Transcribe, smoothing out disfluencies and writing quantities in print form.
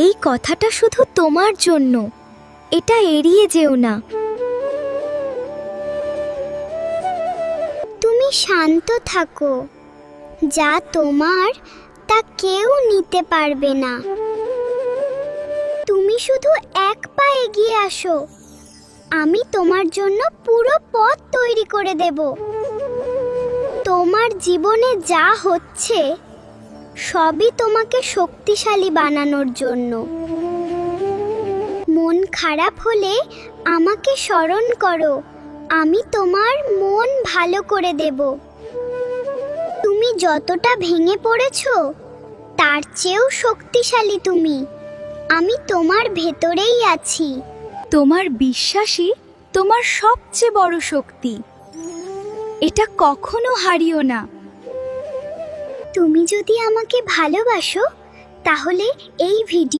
এই কথাটা শুধু তোমার জন্য, এটা এড়িয়ে যেও না। তুমি শান্ত থাকো, যা তোমার তা কেউ নিতে পারবে না। তুমি শুধু এক পা এগিয়ে আসো, আমি তোমার জন্য পুরো পথ তৈরি করে দেব। তোমার জীবনে যা হচ্ছে সবই তোমাকে শক্তিশালী বানানোর জন্য। মন খারাপ হলে আমাকে স্মরণ করো, আমি তোমার মন ভালো করে দেব। তুমি যতটা ভেঙে পড়েছো তার চেয়েও শক্তিশালী তুমি। আমি তোমার ভেতরেই আছি। তোমার বিশ্বাসই তোমার সবচেয়ে বড় শক্তি, এটা কখনো হারিও না। তুমি যদি আমাকে ভালোবাসো তাহলে এই ভিডিও